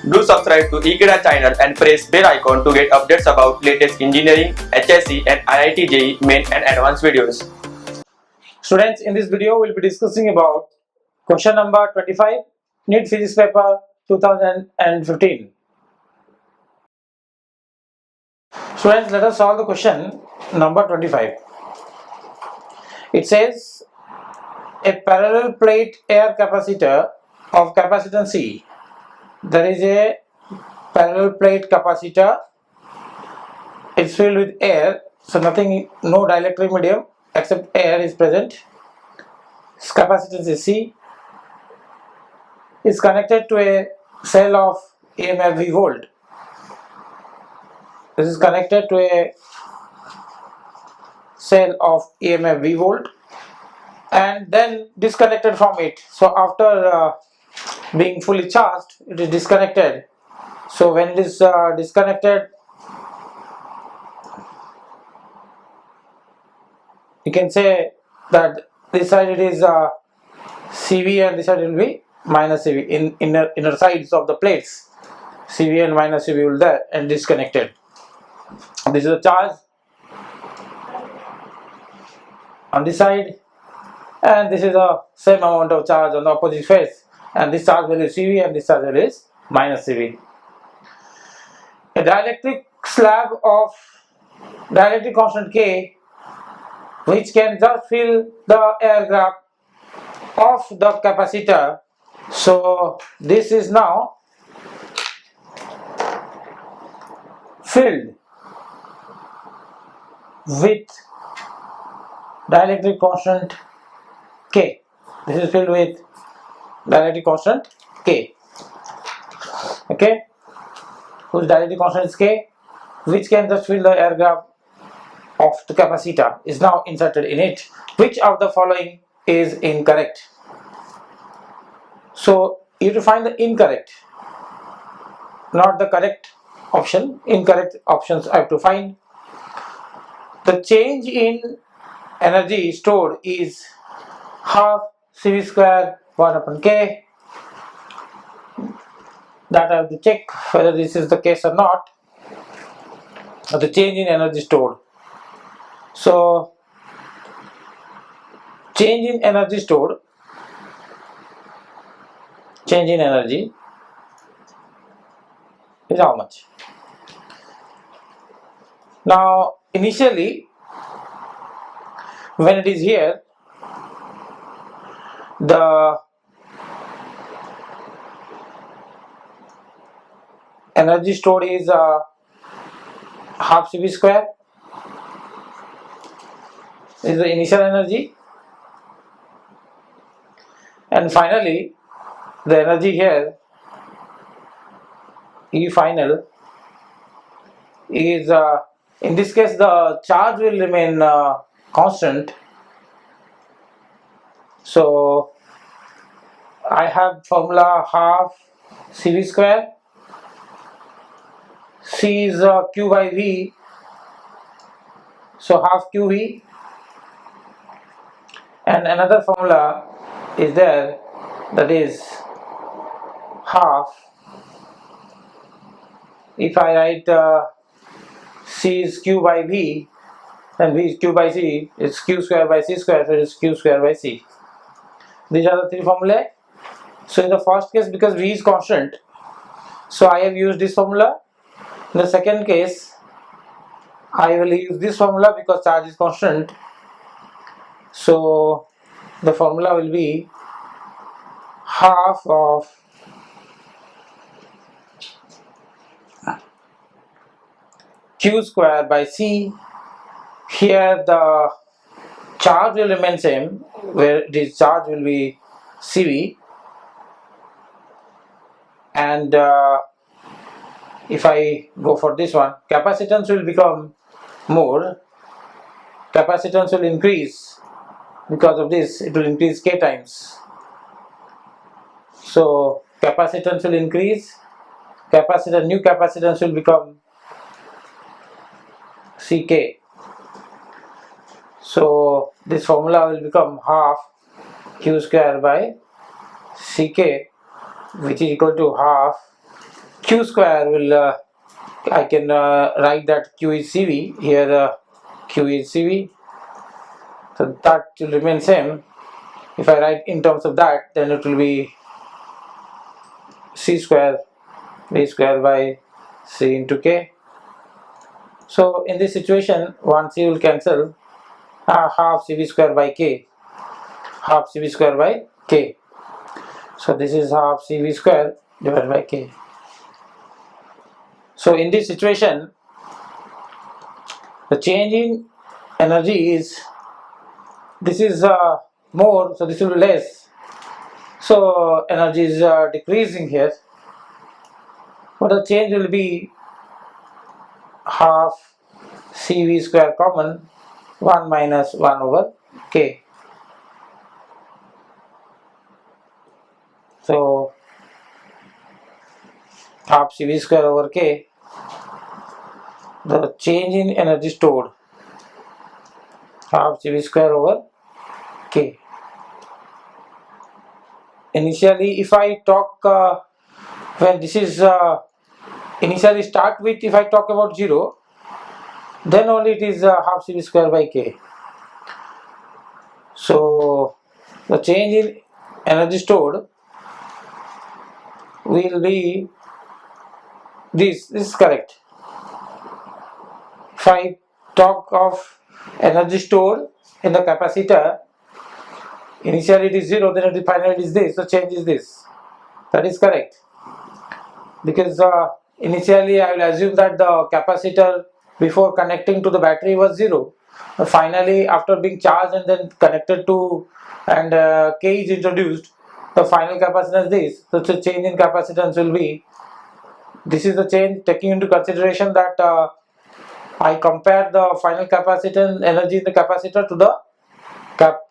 Do subscribe to Ekeeda channel and press bell icon to get updates about latest engineering, HSC and IIT JEE main and advanced videos. Students, in this video we will be discussing about question number 25, NEET Physics paper 2015. Students, let us solve the question number 25. It says a parallel plate air capacitor of capacitance C. There is a parallel plate capacitor. It's filled with air, so nothing, no dielectric medium except air is present. Its capacitance is C. Is connected to a cell of EMF V volt. This is connected to a cell of EMF V volt and then disconnected from it. So after being fully charged, it is disconnected. So when it is disconnected, you can say that this side it is CV and this side will be minus CV. In inner sides of the plates, CV and minus CV will there and disconnected. This is a charge on this side, and this is the same amount of charge on the opposite face, and this charge value is CV and this charge value is minus CV. A dielectric slab of dielectric constant K, which can just fill the air gap of the capacitor. So this is now filled with dielectric constant K. This is filled with dielectric constant K. Okay, whose dielectric constant is K, which can just fill the air gap of the capacitor, is now inserted in it. Which of the following is incorrect? So you have to find the incorrect, not the correct option. Incorrect options I have to find. The change in energy stored is half CV square 1 upon K. That I have to check whether this is the case or not. The change in energy stored. So change in energy stored, change in energy is how much? Now initially when it is here, the energy stored is half CV square. This is the initial energy, and finally the energy here E final is in this case the charge will remain constant. So I have formula half CV square. C is Q by V, so half QV, and another formula is there, that is half. If I write C is Q by V, then V is Q by C, it's Q square by C square, so it is Q square by C. These are the three formulae. So in the first case, because V is constant, so I have used this formula. In the second case, I will use this formula because charge is constant. So the formula will be half of Q square by C. Here the charge will remain same, where this charge will be CV, and if I go for this one, capacitance will become more. Capacitance will increase because of this, it will increase K times. So capacitance will increase, new capacitance will become CK. So this formula will become half Q square by CK, which is equal to half Q square will I can write that Q is CV. Here Q is CV, so that will remain same. If I write in terms of that, then it will be C square V square by C into K. So in this situation, one C will cancel, half CV square by K, half CV square by K. So this is half CV square divided by K. So in this situation, the change in energy is, this is more, so this will be less. So energy is decreasing here, but the change will be half CV square common 1 minus 1 over K. So half CV square over K, the change in energy stored, half CV square over K. Initially, if I talk when this is initially start with, if I talk about 0, then only it is half CV square by K. So the change in energy stored will be this is correct. If I talk of energy stored in the capacitor, initially it is 0, then it finally it is this, so change is this. That is correct, because initially I will assume that the capacitor before connecting to the battery was 0. Finally, after being charged and then connected to, and K is introduced, the final capacitance is this. So the change in capacitance will be, this is the change taking into consideration that I compare the final capacitance energy in the capacitor to the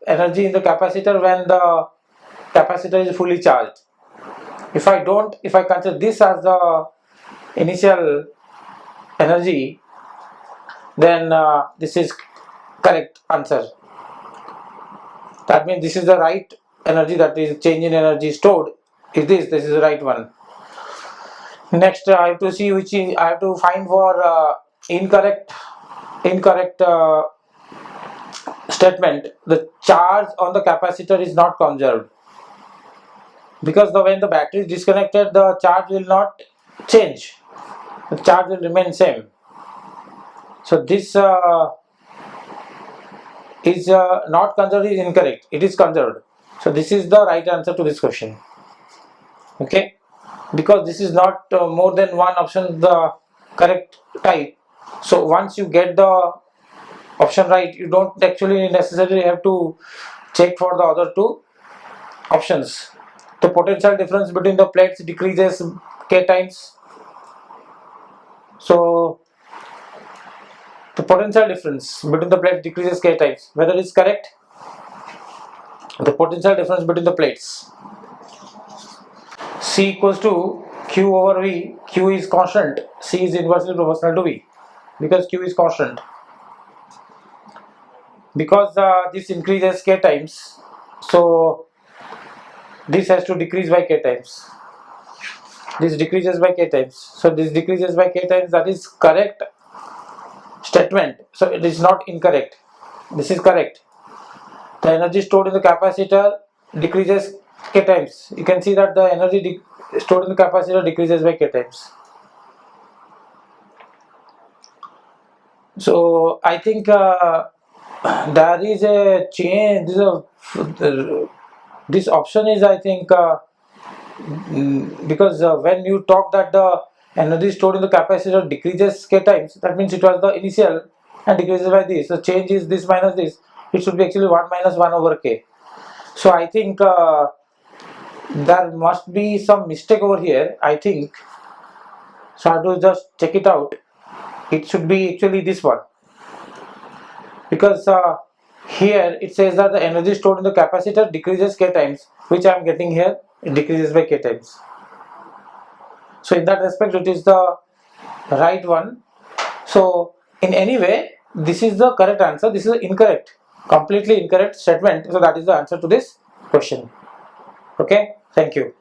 energy in the capacitor when the capacitor is fully charged. If I consider this as the initial energy, then this is correct answer. That means this is the right energy, that is change in energy stored is this is the right one. Next I have to see which is, I have to find for incorrect statement. The charge on the capacitor is not conserved, because when the battery is disconnected, the charge will not change, the charge will remain same. So this is not conserved is incorrect, it is conserved. So this is the right answer to this question. Okay, because this is not more than one option the correct type. So once you get the option right, you don't actually necessarily have to check for the other two options. The potential difference between the plates decreases K times. So the potential difference between the plates decreases K times. Whether it's correct? The potential difference between the plates. C equals to Q over V. Q is constant. C is inversely proportional to V, because Q is constant. Because this increases K times, so this has to decrease by K times. This decreases by K times. So this decreases by K times. That is correct statement. So it is not incorrect. This is correct. The energy stored in the capacitor decreases K times. You can see that the energy stored in the capacitor decreases by K times. So I think there is a change. This option is, I think, because when you talk that the energy stored in the capacitor decreases K times, that means it was the initial and decreases by this. So change is this minus this. It should be actually 1 minus 1 over K. So I think there must be some mistake over here, I think. So I have to just check it out. It should be actually this one, because here it says that the energy stored in the capacitor decreases K times, which I am getting here, it decreases by K times. So in that respect it is the right one. So in any way, this is the correct answer, this is incorrect, completely incorrect statement. So that is the answer to this question. Okay, thank you.